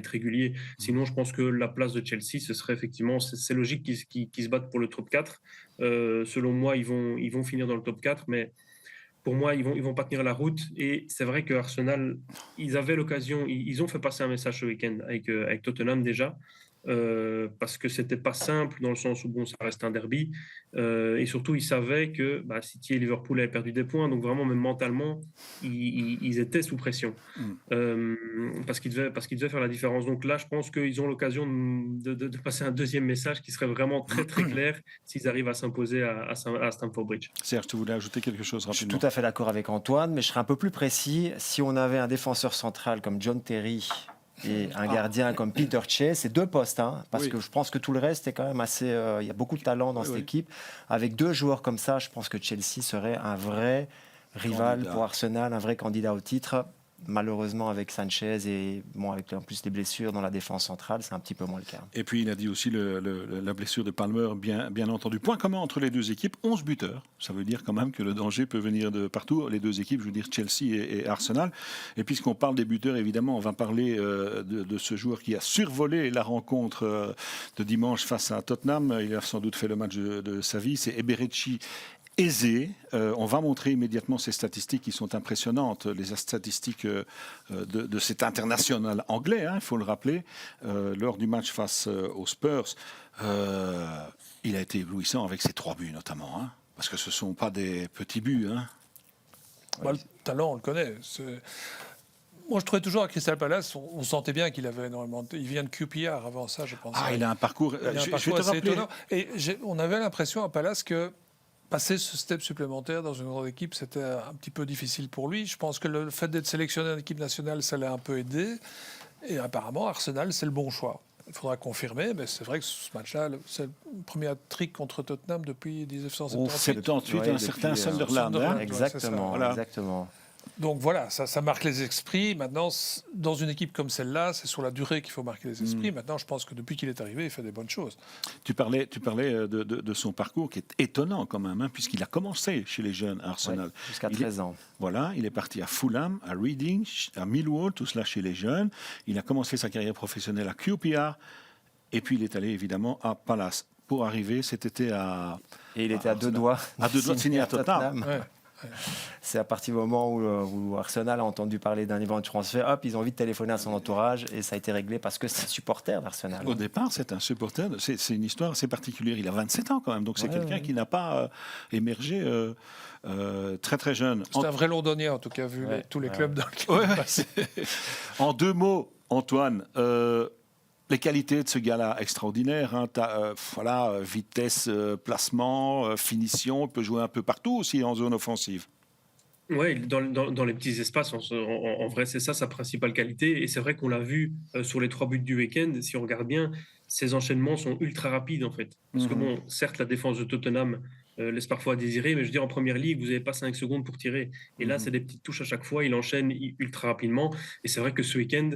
Speaker 5: régulier. Sinon, je pense que la place de Chelsea, ce serait effectivement, c'est logique qu'ils se battent pour le top 4. Selon moi, ils vont finir dans le top 4, mais pour moi, ils vont pas tenir la route. Et c'est vrai que Arsenal, ils avaient l'occasion, ils ont fait passer un message ce week-end avec Tottenham déjà, parce que c'était pas simple dans le sens où ça reste un derby, et surtout ils savaient que City et Liverpool avaient perdu des points, donc vraiment même mentalement ils étaient sous pression, parce qu'ils devaient faire la différence. Donc là, je pense qu'ils ont l'occasion de passer un deuxième message qui serait vraiment très très clair s'ils arrivent à s'imposer à Stamford Bridge.
Speaker 1: Serge, tu voulais ajouter quelque chose
Speaker 2: Je suis
Speaker 1: rapidement?
Speaker 2: tout à fait d'accord avec Antoine, mais je serais un peu plus précis. Si on avait un défenseur central comme John Terry et un gardien comme Peter Cech, c'est 2 postes, parce
Speaker 1: Oui.
Speaker 2: que je pense que tout le reste est quand même assez... Il y a beaucoup de talent dans cette équipe. Avec 2 joueurs comme ça, je pense que Chelsea serait un vrai rival
Speaker 1: Candidat.
Speaker 2: pour Arsenal, un vrai candidat au titre. Malheureusement, avec Sanchez et avec en plus les blessures dans la défense centrale, c'est un petit peu moins le cas.
Speaker 1: Et puis il a dit aussi la blessure de Palmer, bien entendu. Point commun entre les deux équipes, 11 buteurs. Ça veut dire quand même que le danger peut venir de partout. Les deux équipes, je veux dire Chelsea et Arsenal. Et puisqu'on parle des buteurs, évidemment, on va parler de ce joueur qui a survolé la rencontre de dimanche face à Tottenham. Il a sans doute fait le match de sa vie. C'est Eberechi Eze. On va montrer immédiatement ces statistiques qui sont impressionnantes, les statistiques de cet international anglais, il faut le rappeler, lors du match face aux Spurs. Il a été éblouissant avec ses 3 buts notamment, parce que ce ne sont pas des petits buts.
Speaker 3: Le talent, on le connaît. Moi, je trouvais toujours à Crystal Palace, on sentait bien qu'il avait énormément. Il vient de QPR avant ça, je pense.
Speaker 1: Il a un parcours.
Speaker 3: Il a un
Speaker 1: Je vais
Speaker 3: parcours
Speaker 1: te
Speaker 3: assez
Speaker 1: rappeler.
Speaker 3: étonnant. Et on avait l'impression à Palace que passer ce step supplémentaire dans une grande équipe, c'était un petit peu difficile pour lui. Je pense que le fait d'être sélectionné en équipe nationale, ça l'a un peu aidé. Et apparemment, Arsenal, c'est le bon choix. Il faudra confirmer, mais c'est vrai que ce match-là, c'est le premier hat-trick contre Tottenham depuis 1978.
Speaker 1: 78,
Speaker 2: Ouais,
Speaker 1: un certain
Speaker 2: depuis,
Speaker 1: Sunderland.
Speaker 3: Sunderland.
Speaker 1: hein.
Speaker 2: Exactement,
Speaker 1: Voilà.
Speaker 2: exactement.
Speaker 3: Donc voilà, ça marque les esprits. Maintenant, dans une équipe comme celle-là, c'est sur la durée qu'il faut marquer les esprits. Maintenant, je pense que depuis qu'il est arrivé, il fait des bonnes choses.
Speaker 1: Tu parlais de son parcours qui est étonnant quand même, hein, puisqu'il a commencé chez les jeunes à Arsenal.
Speaker 2: Ouais, jusqu'à
Speaker 1: Il est-
Speaker 2: 13 ans.
Speaker 1: Voilà, il est parti à Fulham, à Reading, à Millwall, tout cela chez les jeunes. Il a commencé sa carrière professionnelle à QPR, et puis il est allé évidemment à Palace. Pour arriver cet été à
Speaker 2: Et il était à deux
Speaker 1: Arsenal.
Speaker 2: doigts.
Speaker 1: À deux doigts de signer à Tottenham.
Speaker 3: Ouais.
Speaker 2: C'est à partir du moment où Arsenal a entendu parler d'un éventuel transfert, hop, ils ont envie de téléphoner à son entourage et ça a été réglé parce que c'est un supporter d'Arsenal.
Speaker 1: Au départ, c'est un supporter, c'est une histoire assez particulière. Il a 27 ans quand même, donc c'est quelqu'un qui n'a pas émergé très très jeune.
Speaker 3: C'est un vrai Londonien, en tout cas, vu tous les clubs dans lesquels
Speaker 1: Ouais,
Speaker 3: il
Speaker 1: ouais,
Speaker 3: passe.
Speaker 1: En deux mots, Antoine, les qualités de ce gars-là, extraordinaires. Hein, voilà, vitesse, placement, finition, il peut jouer un peu partout aussi en zone offensive.
Speaker 5: Oui, dans les petits espaces, en vrai, c'est ça sa principale qualité. Et c'est vrai qu'on l'a vu sur les 3 buts du week-end. Si on regarde bien, ces enchaînements sont ultra rapides, en fait. Parce que, bon, certes, la défense de Tottenham laisse parfois à désirer, mais je veux dire, en première ligue, vous n'avez pas 5 secondes pour tirer. Et là, c'est des petites touches à chaque fois. Il enchaîne ultra rapidement. Et c'est vrai que ce week-end,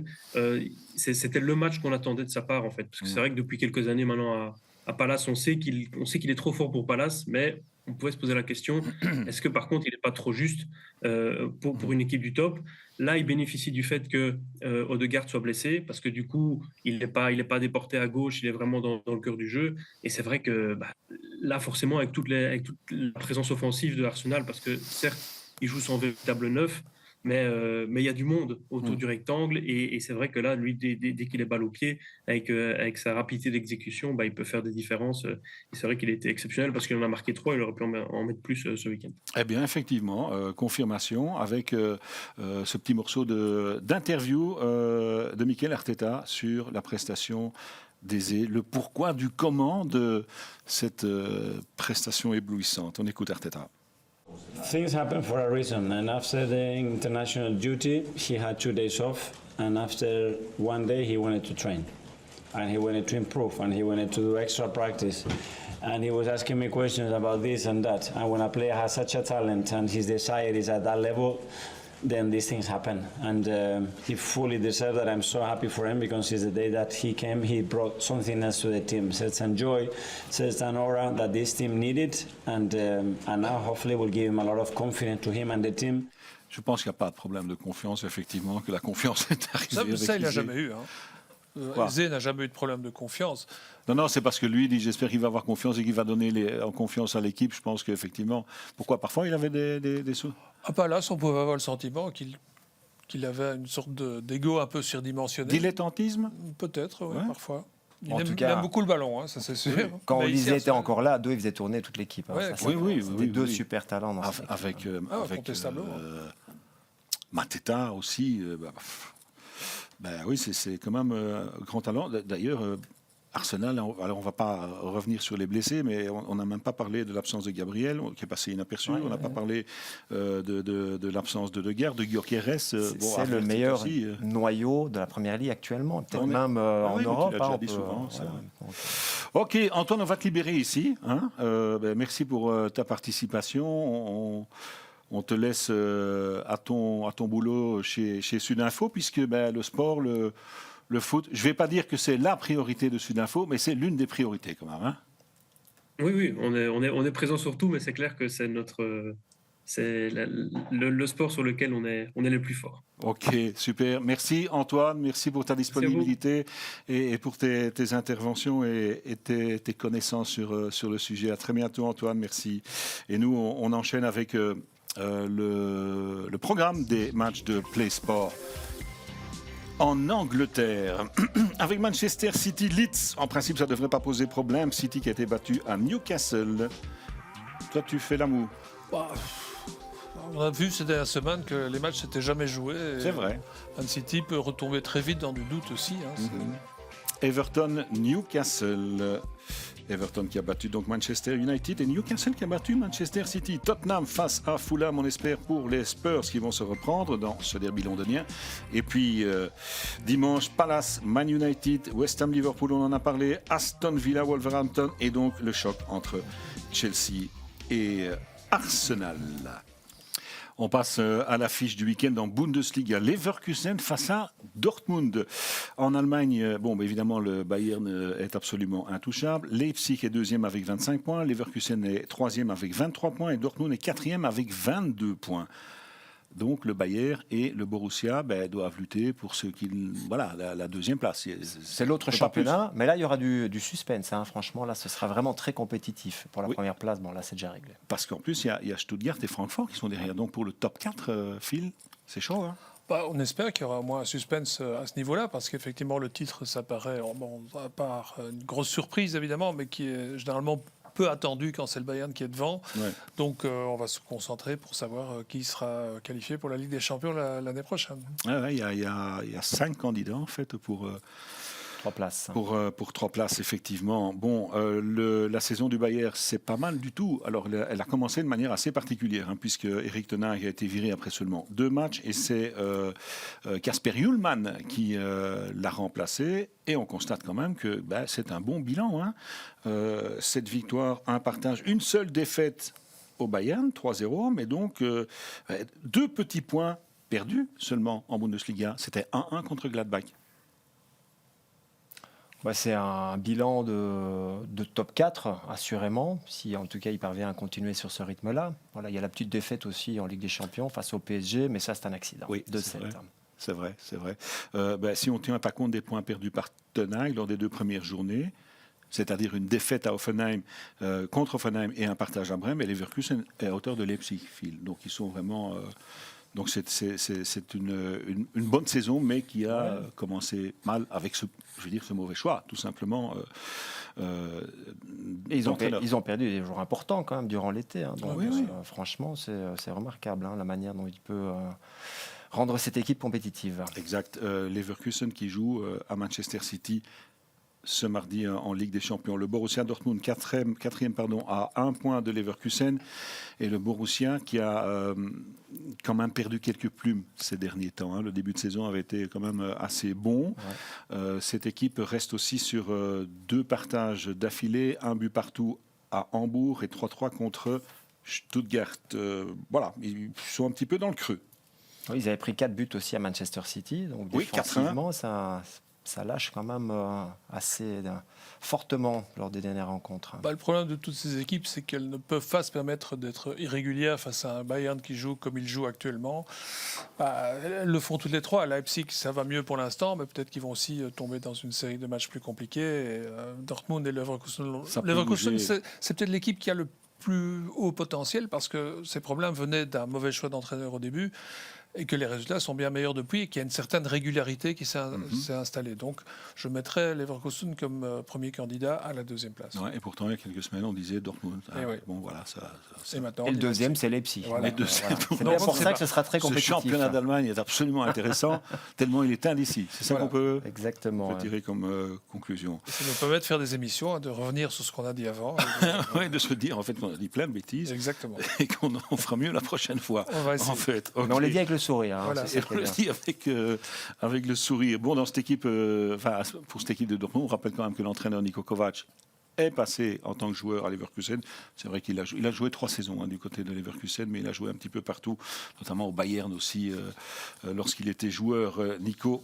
Speaker 5: c'était le match qu'on attendait de sa part, en fait. Parce que c'est vrai que depuis quelques années maintenant à Palace, on sait qu'il est trop fort pour Palace, mais on pouvait se poser la question, est-ce que par contre il n'est pas trop juste pour une équipe du top? Là, il bénéficie du fait que Odegaard soit blessé, parce que du coup, il n'est pas déporté à gauche, il est vraiment dans le cœur du jeu. Et c'est vrai que là, forcément, avec toute la présence offensive de Arsenal, parce que certes, il joue son véritable neuf, mais il y a du monde autour du rectangle et c'est vrai que là, lui, dès qu'il est balle au pied, avec sa rapidité d'exécution, il peut faire des différences. Et c'est vrai qu'il était exceptionnel parce qu'il en a marqué 3, il aurait pu en mettre plus ce week-end.
Speaker 1: Eh bien, effectivement, confirmation avec ce petit morceau d'interview de Mikel Arteta sur la prestation d'Eze, le pourquoi du comment de cette prestation éblouissante. On écoute Arteta.
Speaker 4: Things happen for a reason, and after the international duty, he had 2 days off, and after 1 day, he wanted to train, and he wanted to improve, and he wanted to do extra practice, and he was asking me questions about this and that. And when a player has such a talent and his desire is at that level, then these things happen, and he fully deserved that. I'm so happy for him because since the day that he came, he brought something else to the team, certain joy, certain aura that this team needed, and now hopefully will give him a lot of confidence to him and the team.
Speaker 1: Je pense qu'il n'y a pas de problème de confiance, effectivement, que la confiance est arrivée.
Speaker 3: Ça, il n'a
Speaker 1: Eze.
Speaker 3: jamais eu. Eze n'a jamais eu de problème de confiance.
Speaker 1: Non, c'est parce que lui dit j'espère qu'il va avoir confiance et qu'il va donner en confiance à l'équipe. Je pense qu'effectivement, pourquoi parfois il avait des sous.
Speaker 3: À Palace, on pouvait avoir le sentiment qu'il avait une sorte d'ego un peu surdimensionné.
Speaker 1: Dilettantisme.
Speaker 3: Peut-être, oui,
Speaker 1: Ouais.
Speaker 3: parfois. Il
Speaker 2: En
Speaker 3: aime,
Speaker 2: tout
Speaker 3: il
Speaker 2: cas-
Speaker 3: aime beaucoup le ballon, hein, ça c'est sûr.
Speaker 2: Quand
Speaker 3: Mais ici,
Speaker 2: Olysée était
Speaker 3: Arsenal-
Speaker 2: encore là, il faisait tourner toute l'équipe. hein.
Speaker 3: Ouais,
Speaker 2: Ça,
Speaker 1: oui,
Speaker 2: c'était
Speaker 1: oui,
Speaker 2: deux
Speaker 1: oui.
Speaker 2: super talents dans cette équipe.
Speaker 1: Avec
Speaker 3: incontestablement.
Speaker 1: Mateta aussi. Oui, c'est quand même un grand talent. D'ailleurs, Arsenal, alors on ne va pas revenir sur les blessés, mais on n'a même pas parlé de l'absence de Gabriel, qui est passé inaperçu. On n'a pas parlé de l'absence de Deguerre, de Gyökeres.
Speaker 2: C'est le meilleur noyau de la première ligue actuellement, peut-être même en
Speaker 1: oui, mais tu
Speaker 2: Europe.
Speaker 1: l'as déjà
Speaker 2: on
Speaker 1: dit
Speaker 2: peut-
Speaker 1: souvent, c'est
Speaker 2: voilà.
Speaker 1: vrai. Ok, Antoine, on va te libérer ici. Hein. Merci pour ta participation. On te laisse à ton boulot chez Sudinfo, puisque le sport, le foot, je ne vais pas dire que c'est la priorité de Sudinfo, mais c'est l'une des priorités quand même. Hein.
Speaker 5: Oui, on est présent sur tout, mais c'est clair que c'est le sport sur lequel on est le plus fort.
Speaker 1: Ok, super. Merci Antoine, merci pour ta disponibilité et pour tes interventions et tes connaissances sur le sujet. À très bientôt Antoine, merci. Et nous, on enchaîne avec le programme des matchs de Play Sport. En Angleterre, avec Manchester City Leeds, en principe ça ne devrait pas poser problème. City qui a été battu à Newcastle. Toi tu fais l'amour.
Speaker 3: On a vu ces dernières semaines que les matchs s'étaient jamais joués.
Speaker 1: C'est vrai.
Speaker 3: Man City peut retomber très vite dans du doute aussi. Hein,
Speaker 1: Everton Newcastle. Everton qui a battu donc Manchester United et Newcastle qui a battu Manchester City. Tottenham face à Fulham, on espère pour les Spurs qui vont se reprendre dans ce derby londonien. Et puis dimanche, Palace, Man United, West Ham, Liverpool, on en a parlé, Aston Villa, Wolverhampton et donc le choc entre Chelsea et Arsenal. On passe à l'affiche du week-end en Bundesliga. Leverkusen face à Dortmund. En Allemagne, évidemment, le Bayern est absolument intouchable. Leipzig est deuxième avec 25 points. Leverkusen est troisième avec 23 points. Et Dortmund est quatrième avec 22 points. Donc le Bayern et le Borussia doivent lutter pour la deuxième place.
Speaker 2: C'est l'autre championnat, mais là il y aura du suspense. Franchement, là ce sera vraiment très compétitif. Pour la première place, là c'est déjà réglé.
Speaker 1: Parce qu'en plus, il y a Stuttgart et Francfort qui sont derrière. Donc pour le top 4, Phil, c'est chaud. Hein.
Speaker 3: On espère qu'il y aura au moins un suspense à ce niveau-là, parce qu'effectivement le titre, ça paraît, à part une grosse surprise évidemment, mais qui est généralement peu attendu quand c'est le Bayern qui est devant. Ouais. Donc on va se concentrer pour savoir qui sera qualifié pour la Ligue des Champions l'année prochaine.
Speaker 1: Il y a 5 candidats en fait pour
Speaker 2: 3 places.
Speaker 1: Pour 3 places, effectivement. La saison du Bayern, c'est pas mal du tout. Alors, elle a commencé de manière assez particulière, puisque Erik ten Hag a été viré après seulement 2 matchs, et c'est Kasper Hjulmand qui l'a remplacé. Et on constate quand même que c'est un bon bilan. 7 victoires, 1 partage, une seule défaite au Bayern, 3-0, mais donc 2 petits points perdus seulement en Bundesliga. C'était 1-1 contre Gladbach.
Speaker 2: C'est un bilan de top 4, assurément, si en tout cas il parvient à continuer sur ce rythme-là. Voilà, il y a la petite défaite aussi en Ligue des Champions face au PSG, mais ça c'est un accident.
Speaker 1: Oui, c'est vrai. Si on ne tient pas compte des points perdus par Ten Hag lors des 2 premières journées, c'est-à-dire une défaite à Hoffenheim, contre Hoffenheim et un partage à Brême, et Leverkusen est à hauteur de Leipzig, Phil. Donc ils sont vraiment... Donc c'est une bonne saison, mais qui a commencé mal avec ce mauvais choix, tout simplement.
Speaker 2: Et ils ont perdu des jours importants quand même durant l'été. Donc franchement, c'est remarquable la manière dont il peut rendre cette équipe compétitive.
Speaker 1: Exact. Leverkusen qui joue à Manchester City ce mardi en Ligue des Champions. Le Borussia Dortmund, quatrième à 1 point de Leverkusen. Et le Borussia qui a quand même perdu quelques plumes ces derniers temps. Le début de saison avait été quand même assez bon. Cette équipe reste aussi sur 2 partages d'affilée, 1 but partout à Hambourg et 3-3 contre Stuttgart. Ils sont un petit peu dans le creux.
Speaker 2: Oui, ils avaient pris 4 buts aussi à Manchester City. Donc défensivement, ça lâche quand même assez fortement lors des dernières rencontres.
Speaker 3: Le problème de toutes ces équipes, c'est qu'elles ne peuvent pas se permettre d'être irrégulières face à un Bayern qui joue comme il joue actuellement. Elles le font toutes les 3. À Leipzig, ça va mieux pour l'instant, mais peut-être qu'ils vont aussi tomber dans une série de matchs plus compliqués. Et, Dortmund et Leverkusen, c'est peut-être l'équipe qui a le plus haut potentiel, parce que ces problèmes venaient d'un mauvais choix d'entraîneur au début, et que les résultats sont bien meilleurs depuis, et qu'il y a une certaine régularité qui s'est installée. Donc, je mettrais Leverkusen comme premier candidat à la 2e place.
Speaker 1: Et pourtant, il y a quelques semaines, on disait Dortmund.
Speaker 2: Et le deuxième, c'est Leipzig.
Speaker 1: Voilà.
Speaker 2: C'est bien pour ça que ce sera très compétitif.
Speaker 1: Ce championnat d'Allemagne est absolument intéressant, tellement il est indécis. C'est ça qu'on peut tirer comme conclusion.
Speaker 3: Ça nous permet de faire des émissions, de revenir sur ce qu'on a dit avant.
Speaker 1: De se dire en fait qu'on a dit plein de bêtises.
Speaker 3: Exactement.
Speaker 1: Et qu'on fera mieux la prochaine fois.
Speaker 3: On va essayer.
Speaker 1: En fait.
Speaker 2: Mais on l'a dit avec le sourire.
Speaker 1: Voilà, on le dit avec le sourire. Dans cette équipe, pour cette équipe de Dortmund, on rappelle quand même que l'entraîneur Niko Kovac est passé en tant que joueur à Leverkusen. C'est vrai qu'il a joué 3 saisons du côté de Leverkusen, mais il a joué un petit peu partout, notamment au Bayern aussi, lorsqu'il était joueur, Niko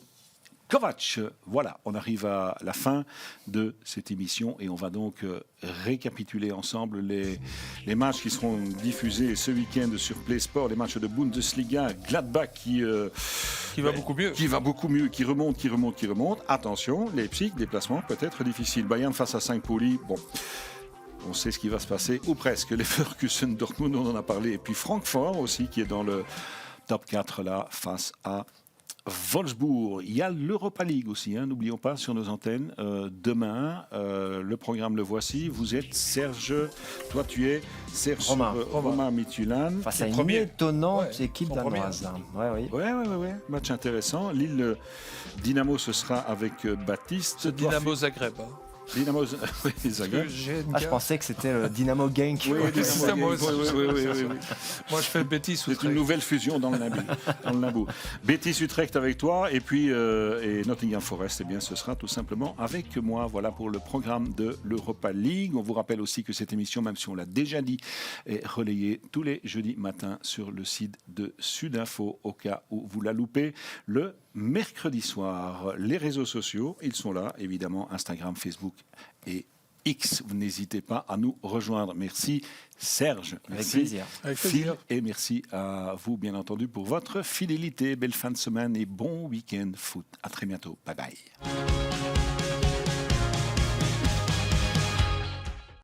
Speaker 1: Kovac. Voilà, on arrive à la fin de cette émission et on va donc récapituler ensemble les matchs qui seront diffusés ce week-end sur Play Sport, les matchs de Bundesliga. Gladbach qui
Speaker 3: va beaucoup mieux.
Speaker 1: Qui va beaucoup mieux, qui remonte. Attention, Leipzig, déplacement peut-être difficile. Bayern face à Saint-Pauli, on sait ce qui va se passer, ou presque. Leverkusen, Dortmund, on en a parlé. Et puis Francfort aussi, qui est dans le top 4 là, face à Wolfsburg. Il y a l'Europa League aussi, n'oublions pas, sur nos antennes. Demain, le programme le voici. Vous êtes Serge, toi tu es Serge Romain Mitulane.
Speaker 2: Face à une étonnante équipe danoise.
Speaker 1: Oui. Match intéressant. Lille Dynamo, ce sera avec Baptiste.
Speaker 3: Dynamo Zagreb.
Speaker 1: Dynamo Zagreb.
Speaker 2: Ah, je pensais que c'était le Dynamo Genk.
Speaker 1: Oui,
Speaker 3: c'est ça, moi aussi.
Speaker 1: oui.
Speaker 3: Moi, je fais Betis
Speaker 1: C'est une
Speaker 3: Utrecht.
Speaker 1: nouvelle fusion dans le Limbourg. Betis Utrecht avec toi et puis et Nottingham Forest, eh bien, ce sera tout simplement avec moi. Voilà pour le programme de l'Europa League. On vous rappelle aussi que cette émission, même si on l'a déjà dit, est relayée tous les jeudis matins sur le site de Sudinfo au cas où vous la loupez le mercredi soir. Les réseaux sociaux, ils sont là, évidemment, Instagram, Facebook et X. Vous n'hésitez pas à nous rejoindre. Merci Serge.
Speaker 2: Avec
Speaker 1: Merci
Speaker 2: plaisir.
Speaker 3: Avec
Speaker 1: Phil.
Speaker 3: plaisir.
Speaker 1: Et merci à vous, bien entendu, pour votre fidélité. Belle fin de semaine et bon week-end foot. À très bientôt. Bye bye.